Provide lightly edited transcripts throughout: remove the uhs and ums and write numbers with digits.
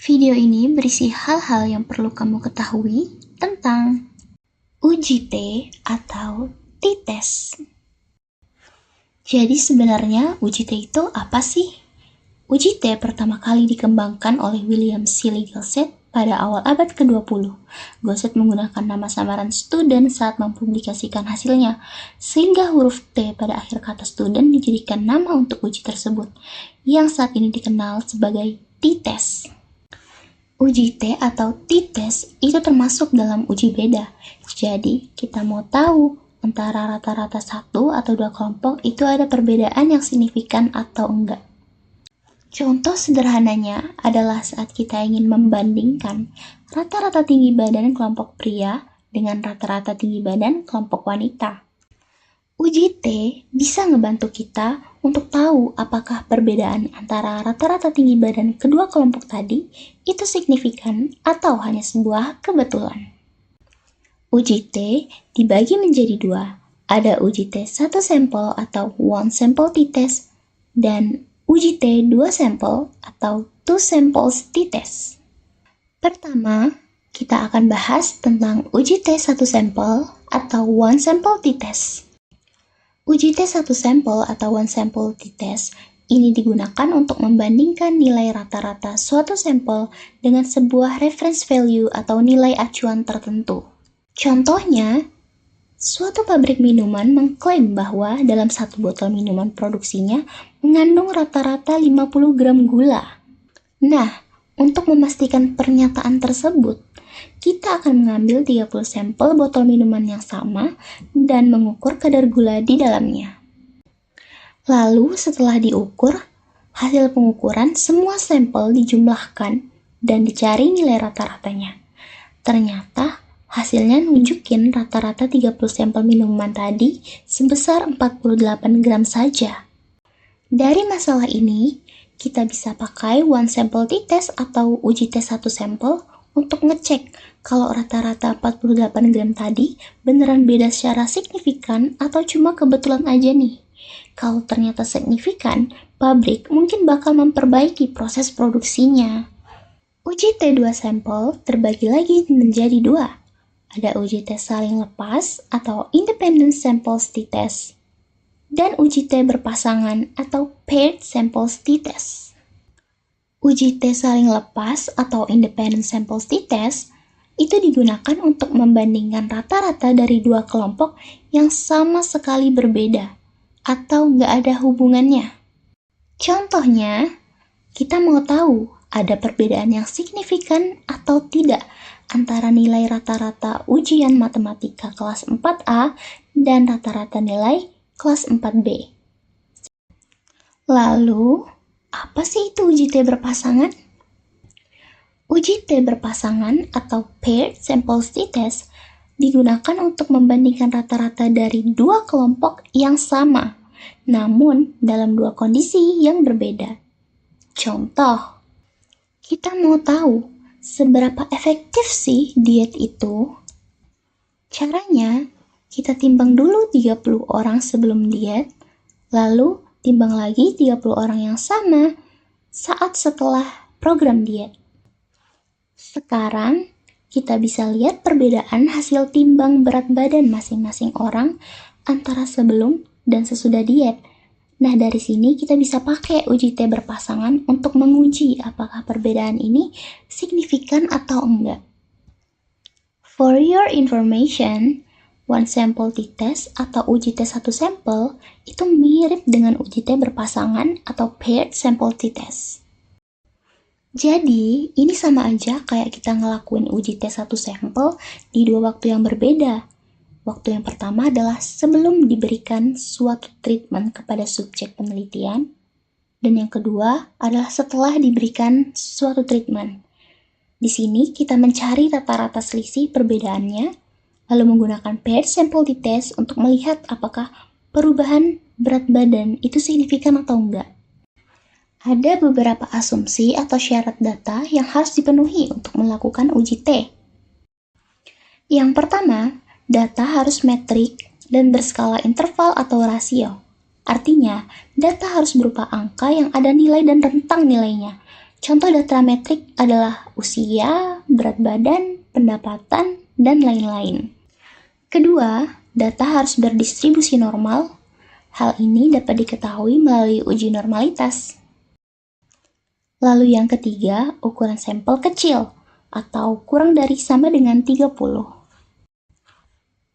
Video ini berisi hal-hal yang perlu kamu ketahui tentang uji T atau t-tes. Jadi sebenarnya uji T itu apa sih? Uji T pertama kali dikembangkan oleh William Seeley Gosset pada awal abad ke-20. Gosset menggunakan nama samaran student saat mempublikasikan hasilnya, sehingga huruf T pada akhir kata student dijadikan nama untuk uji tersebut, yang saat ini dikenal sebagai t-tes. Uji T atau t-tes itu termasuk dalam uji beda. Jadi, kita mau tahu antara rata-rata satu atau dua kelompok itu ada perbedaan yang signifikan atau enggak. Contoh sederhananya adalah saat kita ingin membandingkan rata-rata tinggi badan kelompok pria dengan rata-rata tinggi badan kelompok wanita. Uji T bisa ngebantu kita untuk tahu apakah perbedaan antara rata-rata tinggi badan kedua kelompok tadi itu signifikan atau hanya sebuah kebetulan. Uji T dibagi menjadi dua. Ada uji T 1 sampel atau one sample t-test dan uji T 2 sampel atau two samples t-test. Pertama, kita akan bahas tentang uji T 1 sampel atau one sample t-test. Uji T 1 sampel atau one sample t-test ini digunakan untuk membandingkan nilai rata-rata suatu sampel dengan sebuah reference value atau nilai acuan tertentu. Contohnya, suatu pabrik minuman mengklaim bahwa dalam satu botol minuman produksinya mengandung rata-rata 50 gram gula. Nah, untuk memastikan pernyataan tersebut, kita akan mengambil 30 sampel botol minuman yang sama dan mengukur kadar gula di dalamnya. Lalu setelah diukur, hasil pengukuran semua sampel dijumlahkan dan dicari nilai rata-ratanya. Ternyata hasilnya nunjukin rata-rata 30 sampel minuman tadi sebesar 48 gram saja. Dari masalah ini, kita bisa pakai one sample t-test atau uji T 1 sampel untuk ngecek kalau rata-rata 48 gram tadi beneran beda secara signifikan atau cuma kebetulan aja nih. Kalau ternyata signifikan, pabrik mungkin bakal memperbaiki proses produksinya. Uji T 2 sampel terbagi lagi menjadi dua. Ada uji T saling lepas atau independent samples t-test dan uji T berpasangan atau paired samples t-test. Uji T saling lepas atau independent samples t-test itu digunakan untuk membandingkan rata-rata dari dua kelompok yang sama sekali berbeda atau nggak ada hubungannya. Contohnya, kita mau tahu ada perbedaan yang signifikan atau tidak antara nilai rata-rata ujian matematika kelas 4A dan rata-rata nilai kelas 4B. Lalu, apa sih itu uji T berpasangan? Uji T berpasangan atau paired samples t-test digunakan untuk membandingkan rata-rata dari dua kelompok yang sama, namun dalam dua kondisi yang berbeda. Contoh, kita mau tahu seberapa efektif sih diet itu? Caranya, kita timbang dulu 30 orang sebelum diet, lalu timbang lagi 30 orang yang sama saat setelah program diet. Sekarang, kita bisa lihat perbedaan hasil timbang berat badan masing-masing orang antara sebelum dan sesudah diet. Nah, dari sini kita bisa pakai uji T berpasangan untuk menguji apakah perbedaan ini signifikan atau enggak. For your information, one sample t-test atau uji T 1 sampel itu mirip dengan uji T berpasangan atau paired sample t-test. Jadi, ini sama aja kayak kita ngelakuin uji T 1 sampel di dua waktu yang berbeda. Waktu yang pertama adalah sebelum diberikan suatu treatment kepada subjek penelitian, dan yang kedua adalah setelah diberikan suatu treatment. Di sini kita mencari rata-rata selisih perbedaannya, lalu menggunakan paired sample t-test untuk melihat apakah perubahan berat badan itu signifikan atau enggak. Ada beberapa asumsi atau syarat data yang harus dipenuhi untuk melakukan uji T. Yang pertama, data harus metrik dan berskala interval atau rasio. Artinya, data harus berupa angka yang ada nilai dan rentang nilainya. Contoh data metrik adalah usia, berat badan, pendapatan, dan lain-lain. Kedua, data harus berdistribusi normal. Hal ini dapat diketahui melalui uji normalitas. Lalu yang ketiga, ukuran sampel kecil atau kurang dari sama dengan 30.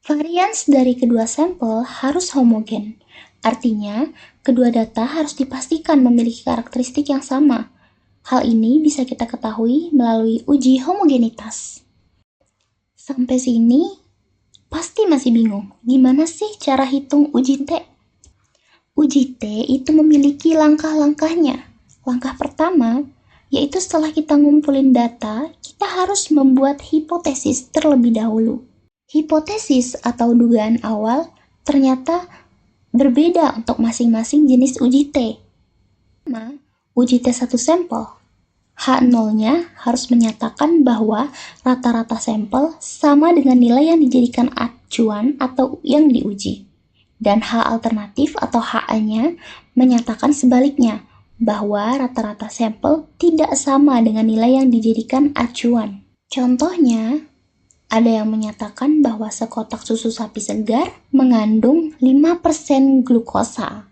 Varians dari kedua sampel harus homogen. Artinya, kedua data harus dipastikan memiliki karakteristik yang sama. Hal ini bisa kita ketahui melalui uji homogenitas. Sampai sini, pasti masih bingung, gimana sih cara hitung uji T? Uji T itu memiliki langkah-langkahnya. Langkah pertama, yaitu setelah kita ngumpulin data, kita harus membuat hipotesis terlebih dahulu. Hipotesis atau dugaan awal ternyata berbeda untuk masing-masing jenis uji T. Pertama, uji T satu sampel. H0-nya harus menyatakan bahwa rata-rata sampel sama dengan nilai yang dijadikan acuan atau yang diuji. Dan H alternatif atau HA-nya menyatakan sebaliknya, bahwa rata-rata sampel tidak sama dengan nilai yang dijadikan acuan. Contohnya, ada yang menyatakan bahwa sekotak susu sapi segar mengandung 5% glukosa.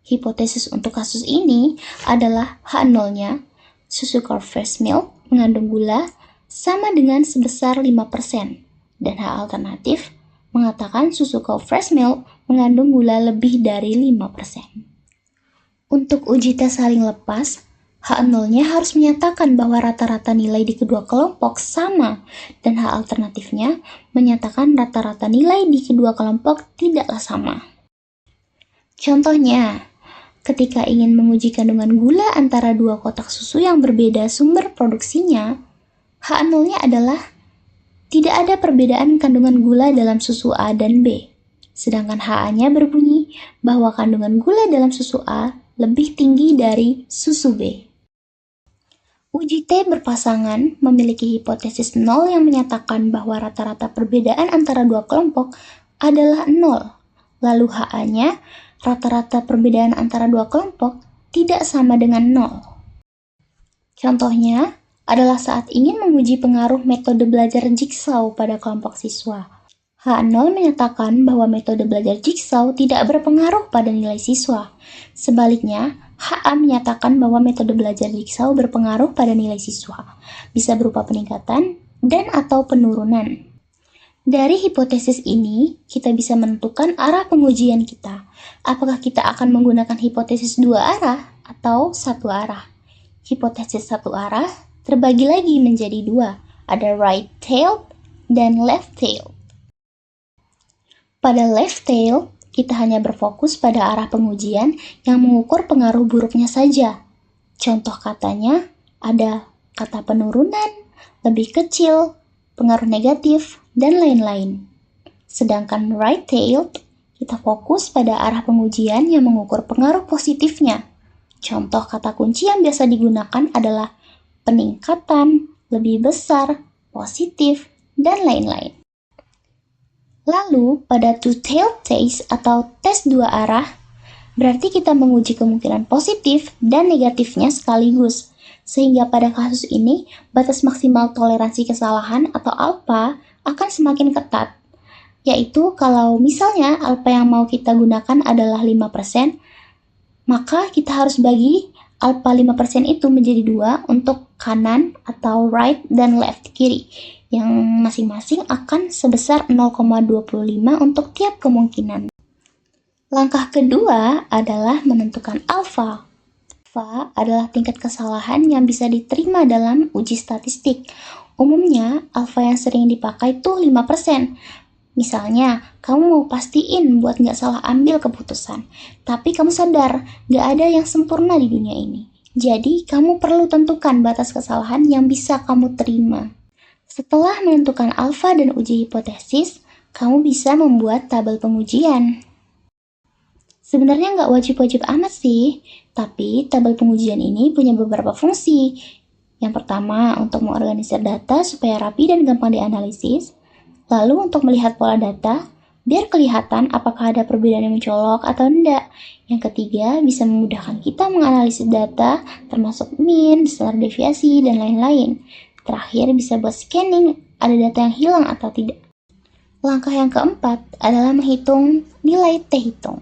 Hipotesis untuk kasus ini adalah H0-nya, susu cow fresh milk mengandung gula sama dengan sebesar 5%, dan H alternatif mengatakan susu cow fresh milk mengandung gula lebih dari 5%. Untuk uji tes saling lepas, H0-nya harus menyatakan bahwa rata-rata nilai di kedua kelompok sama, dan H alternatifnya menyatakan rata-rata nilai di kedua kelompok tidaklah sama. Contohnya, ketika ingin menguji kandungan gula antara dua kotak susu yang berbeda sumber produksinya, H0-nya adalah tidak ada perbedaan kandungan gula dalam susu A dan B. Sedangkan HA-nya berbunyi bahwa kandungan gula dalam susu A lebih tinggi dari susu B. Uji T berpasangan memiliki hipotesis 0 yang menyatakan bahwa rata-rata perbedaan antara dua kelompok adalah 0. Lalu HA-nya, rata-rata perbedaan antara dua kelompok tidak sama dengan 0. Contohnya adalah saat ingin menguji pengaruh metode belajar jigsaw pada kelompok siswa. H0 menyatakan bahwa metode belajar jigsaw tidak berpengaruh pada nilai siswa. Sebaliknya, HA menyatakan bahwa metode belajar jigsaw berpengaruh pada nilai siswa, bisa berupa peningkatan dan atau penurunan. Dari hipotesis ini, kita bisa menentukan arah pengujian kita. Apakah kita akan menggunakan hipotesis dua arah atau satu arah? Hipotesis satu arah terbagi lagi menjadi dua, ada right-tailed dan left-tailed. Pada left tail, kita hanya berfokus pada arah pengujian yang mengukur pengaruh buruknya saja. Contoh katanya ada kata penurunan, lebih kecil, pengaruh negatif, dan lain-lain. Sedangkan right tail, kita fokus pada arah pengujian yang mengukur pengaruh positifnya. Contoh kata kunci yang biasa digunakan adalah peningkatan, lebih besar, positif, dan lain-lain. Lalu, pada two-tailed test atau tes dua arah, berarti kita menguji kemungkinan positif dan negatifnya sekaligus. Sehingga pada kasus ini, batas maksimal toleransi kesalahan atau alpha akan semakin ketat. Yaitu kalau misalnya alpha yang mau kita gunakan adalah 5%, maka kita harus bagi alpha 5% itu menjadi 2 untuk kanan atau right dan left kiri, yang masing-masing akan sebesar 0,25 untuk tiap kemungkinan. Langkah kedua adalah menentukan alfa. Alfa adalah tingkat kesalahan yang bisa diterima dalam uji statistik. Umumnya, alfa yang sering dipakai tuh 5%. Misalnya, kamu mau pastiin buat nggak salah ambil keputusan, tapi kamu sadar nggak ada yang sempurna di dunia ini. Jadi, kamu perlu tentukan batas kesalahan yang bisa kamu terima. Setelah menentukan alfa dan uji hipotesis, kamu bisa membuat tabel pengujian. Sebenarnya nggak wajib-wajib amat sih, tapi tabel pengujian ini punya beberapa fungsi. Yang pertama, untuk mengorganisir data supaya rapi dan gampang dianalisis. Lalu untuk melihat pola data, biar kelihatan apakah ada perbedaan yang mencolok atau enggak. Yang ketiga, bisa memudahkan kita menganalisis data, termasuk mean, standar deviasi, dan lain-lain. Terakhir, bisa buat scanning, ada data yang hilang atau tidak. Langkah yang keempat adalah menghitung nilai t-hitung.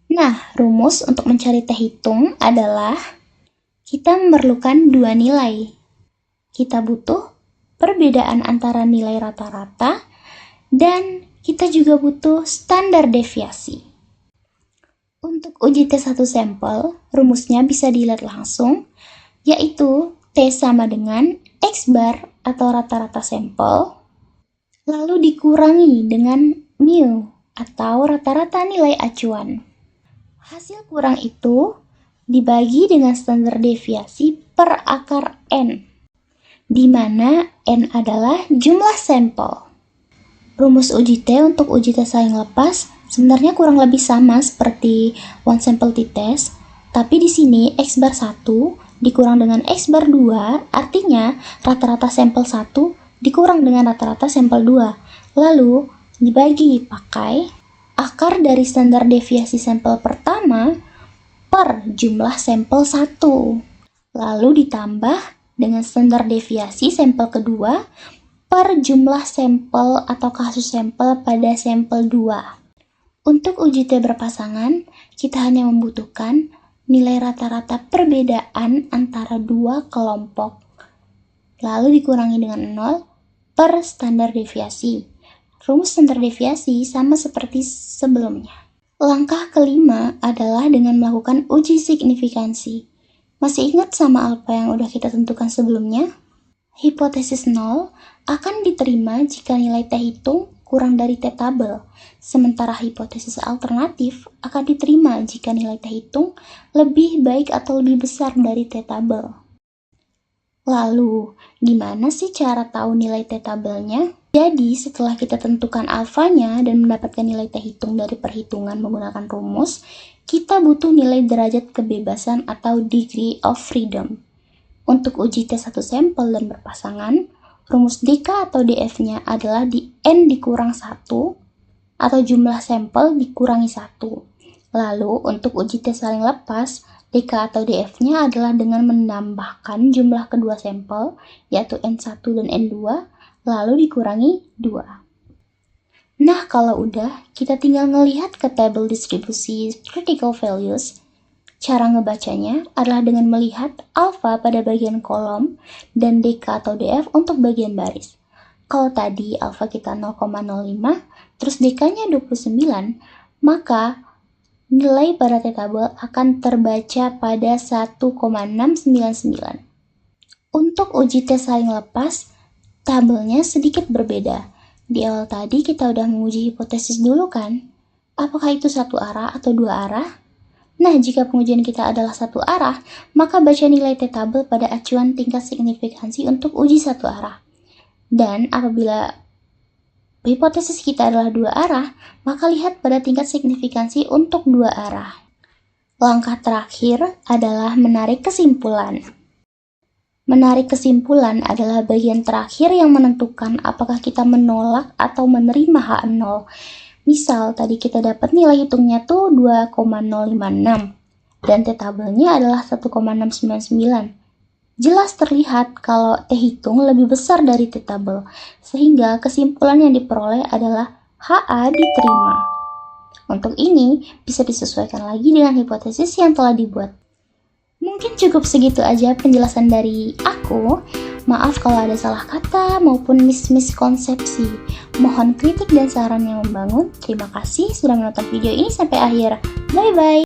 Nah, rumus untuk mencari t-hitung adalah kita memerlukan dua nilai. Kita butuh perbedaan antara nilai rata-rata dan kita juga butuh standar deviasi. Untuk uji T1 sampel, rumusnya bisa dilihat langsung, yaitu T sama dengan X bar atau rata-rata sampel, lalu dikurangi dengan mu atau rata-rata nilai acuan. Hasil kurang itu dibagi dengan standar deviasi per akar N, di mana N adalah jumlah sampel. Rumus uji T untuk uji T saling lepas sebenarnya kurang lebih sama seperti one sample t-test, tapi di sini X bar 1 dikurang dengan X bar 2, artinya rata-rata sampel 1 dikurang dengan rata-rata sampel 2. Lalu dibagi pakai akar dari standar deviasi sampel pertama per jumlah sampel 1. Lalu ditambah dengan standar deviasi sampel kedua per jumlah sampel atau kasus sampel pada sampel 2. Untuk uji T berpasangan, kita hanya membutuhkan nilai rata-rata perbedaan antara dua kelompok, lalu dikurangi dengan 0 per standar deviasi. Rumus standar deviasi sama seperti sebelumnya. Langkah kelima adalah dengan melakukan uji signifikansi. Masih ingat sama alfa yang udah kita tentukan sebelumnya? Hipotesis 0 akan diterima jika nilai t-hitung kurang dari t-tabel, sementara hipotesis alternatif akan diterima jika nilai t-hitung lebih baik atau lebih besar dari t-tabel. Lalu, gimana sih cara tahu nilai t-tabelnya? Jadi, setelah kita tentukan alfanya dan mendapatkan nilai t-hitung dari perhitungan menggunakan rumus, kita butuh nilai derajat kebebasan atau degree of freedom. Untuk uji T1 sampel dan berpasangan, rumus DK atau DF-nya adalah di N dikurang 1 atau jumlah sampel dikurangi 1. Lalu, untuk uji T saling lepas, DK atau DF-nya adalah dengan menambahkan jumlah kedua sampel, yaitu N1 dan N2, lalu dikurangi 2. Nah, kalau udah, kita tinggal ngelihat ke tabel distribusi critical values. Cara ngebacanya adalah dengan melihat alfa pada bagian kolom dan DK atau DF untuk bagian baris. Kalau tadi alfa kita 0,05, terus DK-nya 29, maka nilai pada T-tabel akan terbaca pada 1,699. Untuk uji T saling lepas, tabelnya sedikit berbeda. Di awal tadi kita udah menguji hipotesis dulu kan? Apakah itu satu arah atau dua arah? Nah, jika pengujian kita adalah satu arah, maka baca nilai T-tabel pada acuan tingkat signifikansi untuk uji satu arah. Dan apabila hipotesis kita adalah dua arah, maka lihat pada tingkat signifikansi untuk dua arah. Langkah terakhir adalah menarik kesimpulan. Menarik kesimpulan adalah bagian terakhir yang menentukan apakah kita menolak atau menerima H0. Misal, tadi kita dapat nilai hitungnya tuh 2,056 dan T-tabelnya adalah 1,699. Jelas terlihat kalau T-hitung lebih besar dari T-tabel, sehingga kesimpulan yang diperoleh adalah HA diterima. Untuk ini, bisa disesuaikan lagi dengan hipotesis yang telah dibuat. Mungkin cukup segitu aja penjelasan dari aku. Maaf kalau ada salah kata maupun miskonsepsi. Mohon kritik dan saran yang membangun. Terima kasih sudah menonton video ini sampai akhir. Bye-bye.